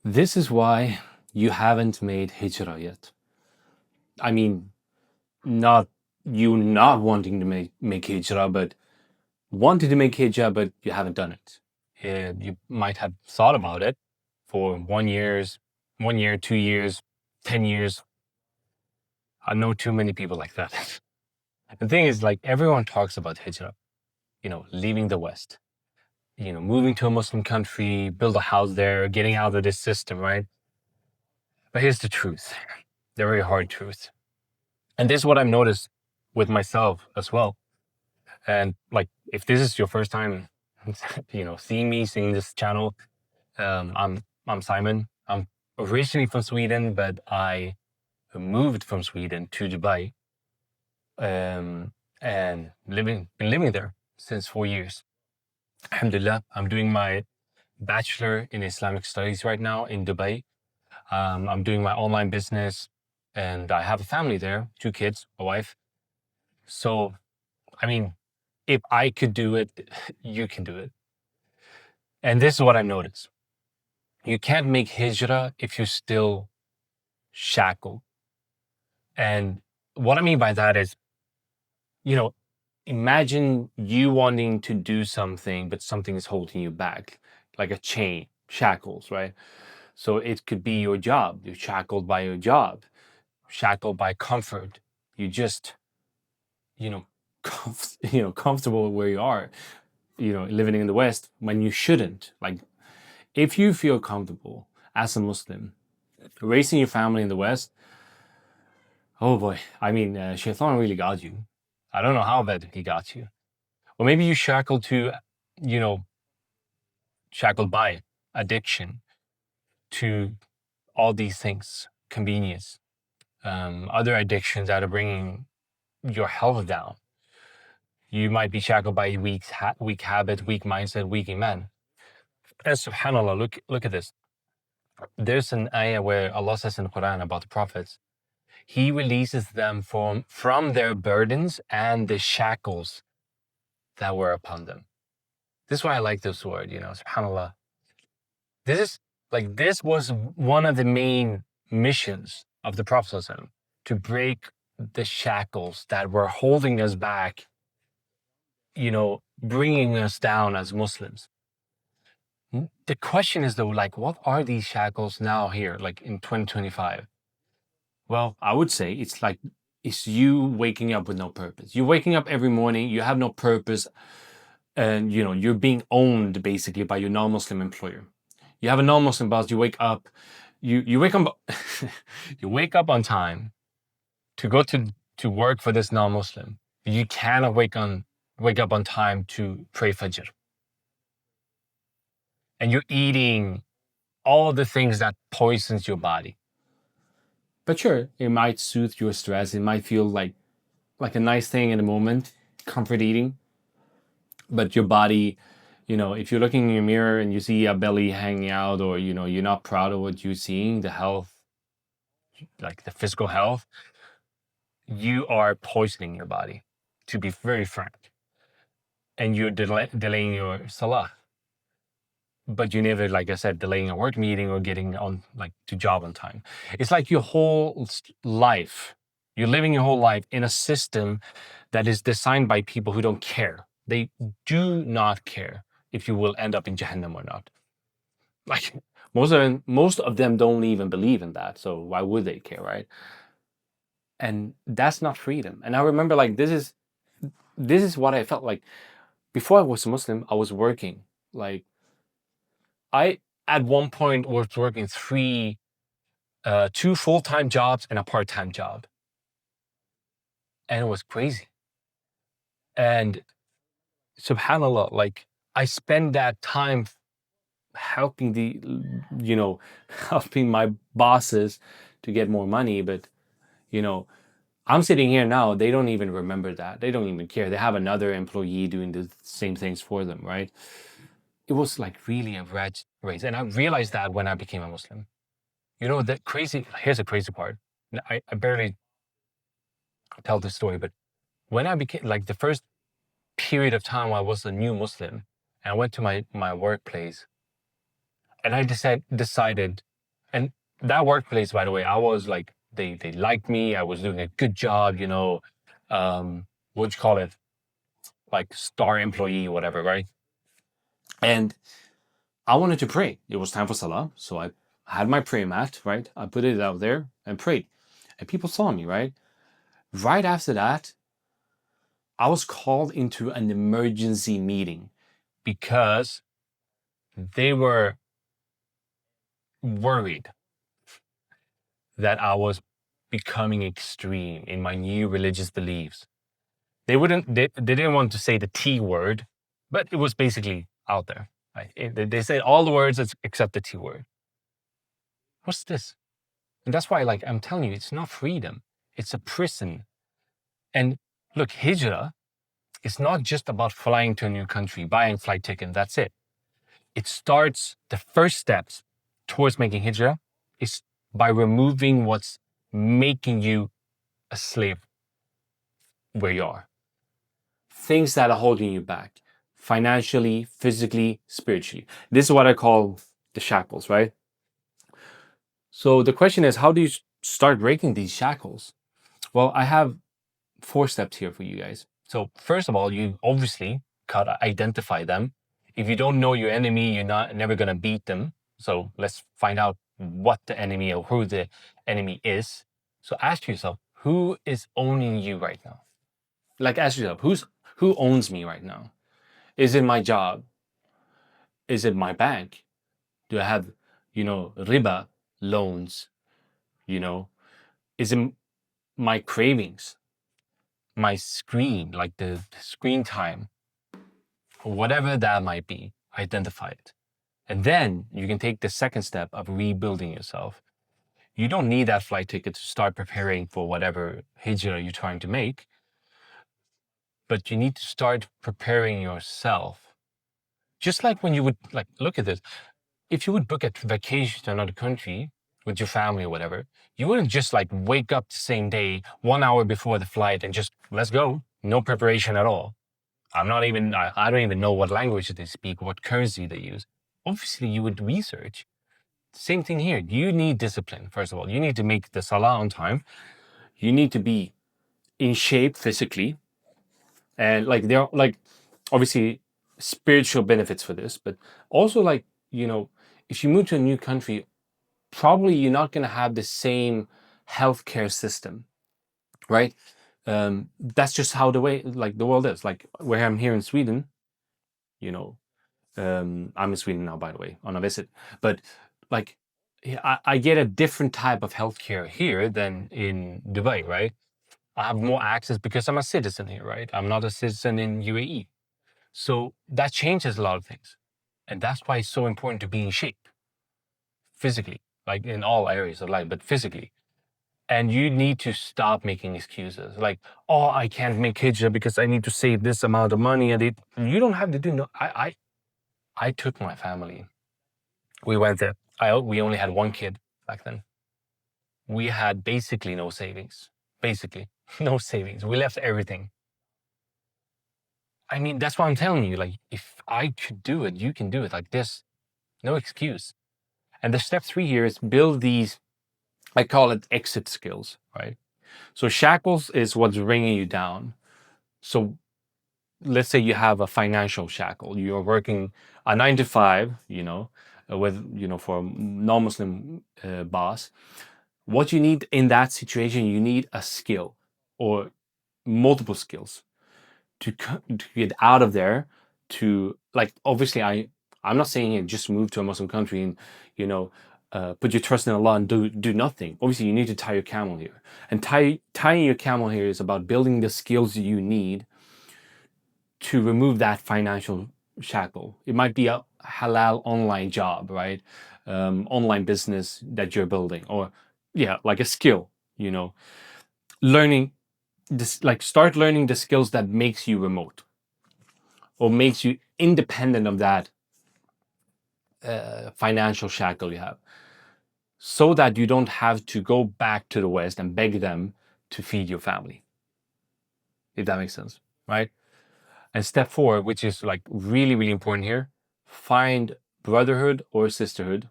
This is why you haven't made hijrah yet. I mean, not you not wanting to make hijrah, but wanting to make hijrah, but you haven't done it. You might have thought about it for 1 year, 2 years, 10 years. I know too many people like that. The thing is, like, everyone talks about hijrah, leaving the West, moving to a Muslim country, build a house there, getting out of this system, right? But here's the truth, the very hard truth. And this is what I've noticed with myself as well. And like, if this is your first time, seeing this channel, I'm Simon. I'm originally from Sweden, but I moved from Sweden to Dubai, and been living there since 4 years. Alhamdulillah, I'm doing my bachelor in Islamic studies right now in Dubai. I'm doing my online business, and I have a family there, 2 kids, a wife. So, I mean, if I could do it, you can do it. And this is what I've noticed. You can't make hijrah if you're still shackled. And what I mean by that is, imagine you wanting to do something, but something is holding you back, like a chain, shackles, right? So it could be your job. You're shackled by your job, shackled by comfort. You just, comfortable where you are, living in the West when you shouldn't. Like, if you feel comfortable as a Muslim, raising your family in the West, oh boy, I mean, Shaitan really got you. I don't know how bad he got you. Or maybe you shackled shackled by addiction to all these things, convenience, other addictions that are bringing your health down. You might be shackled by weak habit, weak mindset, weak iman. And subhanAllah, look at this. There's an ayah where Allah says in the Quran about the prophets, He releases them from their burdens and the shackles that were upon them. This is why I like this word, subhanAllah. This was one of the main missions of the Prophet ﷺ, to break the shackles that were holding us back, bringing us down as Muslims. The question is though, like, what are these shackles now here, like in 2025? Well, I would say it's you waking up with no purpose. You're waking up every morning, you have no purpose, and you're being owned basically by your non-Muslim employer. You have a non-Muslim boss, you wake up, you wake up you wake up on time to go to work for this non-Muslim. You cannot wake up on time to pray Fajr. And you're eating all the things that poisons your body. But sure, it might soothe your stress. It might feel like a nice thing in the moment, comfort eating. But your body, if you're looking in your mirror and you see a belly hanging out, or, you're not proud of what you're seeing, the health, like the physical health, you are poisoning your body, to be very frank. And you're delaying your salah. But you never, like I said, delaying a work meeting or getting on to job on time. It's like your whole life, you're living your whole life in a system that is designed by people who don't care. They do not care if you will end up in Jahannam or not. Like, most of them don't even believe in that. So why would they care, right? And that's not freedom. And I remember, this is what I felt like before I was a Muslim. I was working, I, at one point, was working 2 full-time jobs and a part-time job. And it was crazy. And subhanAllah, I spend that time helping helping my bosses to get more money. But, I'm sitting here now, they don't even remember that. They don't even care. They have another employee doing the same things for them, right? It was really a rat race. And I realized that when I became a Muslim. Here's the crazy part. I barely tell this story, but when I became, the first period of time I was a new Muslim, and I went to my workplace, and I decided And that workplace, by the way, I was like, they liked me. I was doing a good job, what you call it, like star employee, whatever, right? And I wanted to pray. It was time for Salah. So I had my prayer mat, right? I put it out there and prayed. And people saw me, right? Right after that, I was called into an emergency meeting because they were worried that I was becoming extreme in my new religious beliefs. They didn't want to say the T word, but it was basically out there. Right? They said all the words except the T word. What's this? And that's why, like, I'm telling you, it's not freedom. It's a prison. And look, hijrah is not just about flying to a new country, buying flight ticket, that's it. It starts, the first steps towards making hijrah is by removing what's making you a slave where you are. Things that are holding you back financially, physically, spiritually. This is what I call the shackles, right? So the question is, how do you start breaking these shackles? Well, I have 4 steps here for you guys. So first of all, you obviously gotta identify them. If you don't know your enemy, you're never gonna beat them. So let's find out what the enemy or who the enemy is. So ask yourself, who is owning you right now? Like ask yourself, who owns me right now? Is it my job? Is it my bank? Do I have, riba loans? Is it my cravings? My screen, like the screen time, or whatever that might be, identify it. And then you can take the second step of rebuilding yourself. You don't need that flight ticket to start preparing for whatever hijrah you're trying to make, but you need to start preparing yourself. Just like when you would, like, look at this. If you would book a vacation to another country with your family or whatever, you wouldn't just like wake up the same day, 1 hour before the flight and just, let's go. No preparation at all. I don't even know what language they speak, what currency they use. Obviously, you would research. Same thing here. You need discipline, first of all. You need to make the salah on time. You need to be in shape physically. And like, there are like, obviously, spiritual benefits for this, but also like, if you move to a new country, probably you're not going to have the same healthcare system, right? That's just how the world is. Like where I'm here in Sweden, I'm in Sweden now, by the way, on a visit. But like, I get a different type of healthcare here than in Dubai, right? I have more access because I'm a citizen here, right? I'm not a citizen in UAE. So that changes a lot of things. And that's why it's so important to be in shape physically, like in all areas of life, but physically. And you need to stop making excuses like, oh, I can't make hijrah because I need to save this amount of money. And you don't have to do no. I took my family. We went there. We only had 1 kid back then. We had basically no savings. Basically, no savings. We left everything. I mean, that's what I'm telling you. Like, if I could do it, you can do it. Like this, no excuse. And the step 3 here is build these, I call it exit skills, right? So shackles is what's bringing you down. So let's say you have a financial shackle. You're working a 9 to 5, for a non-Muslim boss. What you need in that situation, you need a skill or multiple skills to get out of there. To like, obviously, I'm not saying here just move to a Muslim country and put your trust in Allah and do nothing. Obviously, you need to tie your camel here, and tying your camel here is about building the skills you need to remove that financial shackle. It might be a halal online job, right? Online business that you're building, or like a skill. Learning this, like start learning the skills that makes you remote or makes you independent of that financial shackle you have, so that you don't have to go back to the West and beg them to feed your family. If that makes sense, right? And step 4, which is like really, really important here, find brotherhood or sisterhood.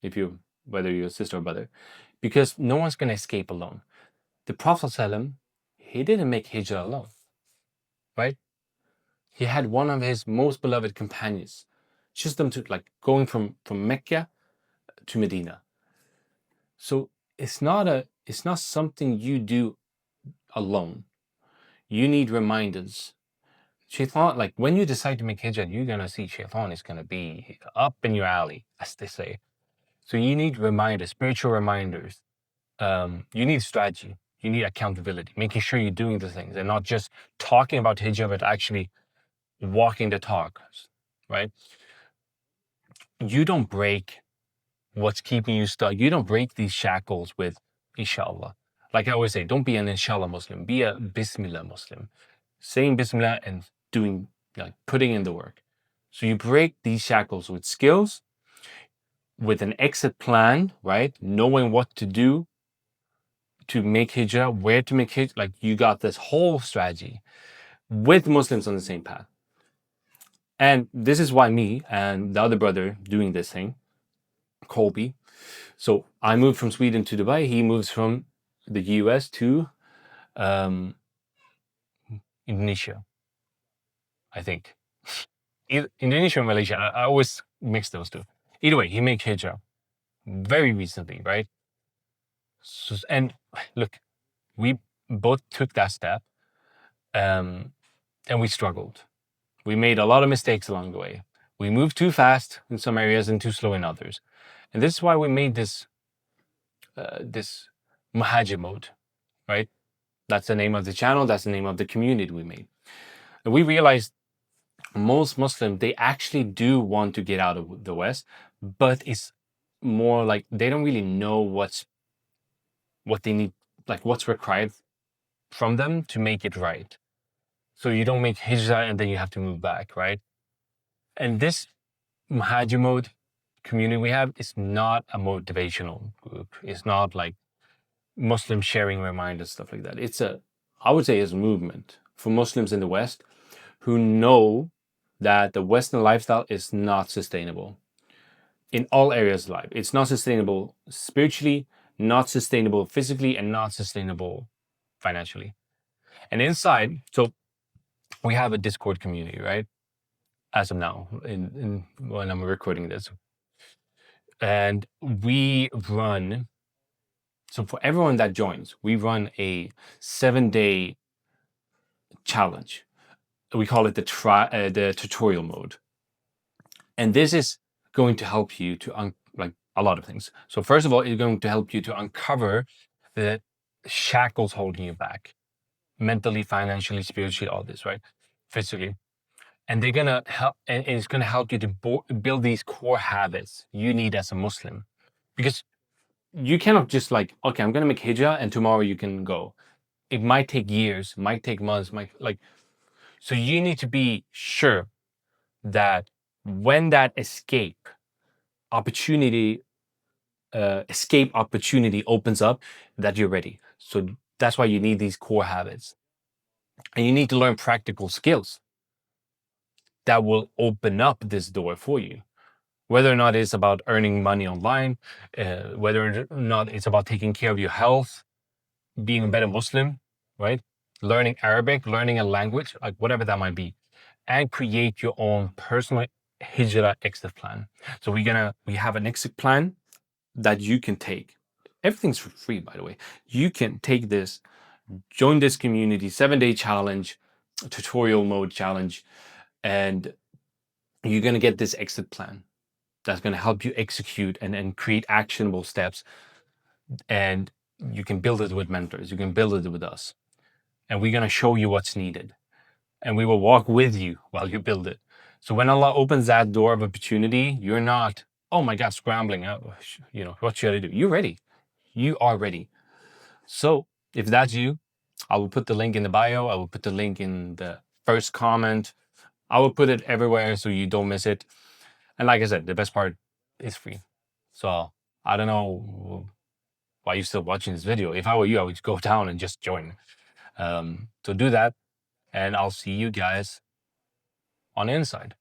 If you whether you're a sister or brother, because no one's going to escape alone. The Prophet ﷺ, he didn't make hijrah alone, right? He had one of his most beloved companions, just them to like going from Mecca to Medina. So it's not something you do alone. You need reminders. Shaitan, like when you decide to make hijrah, you're gonna see Shaitan is gonna be up in your alley, as they say. So you need reminders, spiritual reminders. You need strategy. You need accountability, making sure you're doing the things and not just talking about hijrah, but actually walking the talk, right? You don't break what's keeping you stuck. You don't break these shackles with inshallah. Like I always say, don't be an inshallah Muslim, be a bismillah Muslim. Saying bismillah and doing, like putting in the work. So you break these shackles with skills, with an exit plan, right? Knowing what to do to make hijrah, where to make hijrah. Like you got this whole strategy with Muslims on the same path. And this is why me and the other brother doing this thing, Colby. So I moved from Sweden to Dubai. He moves from the US to Indonesia, I think. Indonesia and Malaysia. I always mix those two. Either way, he made hijrah very recently, right? So, and look, we both took that step, and we struggled. We made a lot of mistakes along the way. We moved too fast in some areas and too slow in others. And this is why we made this Muhajir Mode, right? That's the name of the channel. That's the name of the community we made. And we realized most Muslims, they actually do want to get out of the West, but it's more like they don't really know what they need, like what's required from them to make it right. So you don't make hijrah and then you have to move back, right? And this Muhajir Mode community we have is not a motivational group. It's not like Muslim sharing reminders, stuff like that. I would say it's a movement for Muslims in the West who know that the Western lifestyle is not sustainable in all areas of life. It's not sustainable spiritually, not sustainable physically, and not sustainable financially. And inside, so we have a Discord community, right? As of now, in when I'm recording this. And we run, so for everyone that joins, we run a 7-day challenge. We call it the tutorial mode. And this is going to help you to like a lot of things. So first of all, it's going to help you to uncover the shackles holding you back, mentally, financially, spiritually, all this, right? Physically. And they're gonna help, and it's gonna help you to build these core habits you need as a Muslim, because you cannot just like, okay, I'm gonna make hijrah and tomorrow you can go. It might take years, might take months, so you need to be sure that when that escape opportunity opens up, that you're ready. So that's why you need these core habits, and you need to learn practical skills that will open up this door for you. Whether or not it's about earning money online, whether or not it's about taking care of your health, being a better Muslim, right? Learning Arabic, learning a language, like whatever that might be, and create your own personal hijrah exit plan. So we have an exit plan that you can take. Everything's for free, by the way. You can take this, join this community, 7-day challenge, tutorial mode challenge, and you're going to get this exit plan that's going to help you execute and create actionable steps. And you can build it with mentors. You can build it with us. And we're going to show you what's needed. And we will walk with you while you build it. So when Allah opens that door of opportunity, you're not, oh my God, scrambling out. What should I do? You're ready. You are ready. So if that's you, I will put the link in the bio. I will put the link in the first comment. I will put it everywhere so you don't miss it. And like I said, the best part is free. So I don't know why you're still watching this video. If I were you, I would go down and just join. So do that, and I'll see you guys on the inside.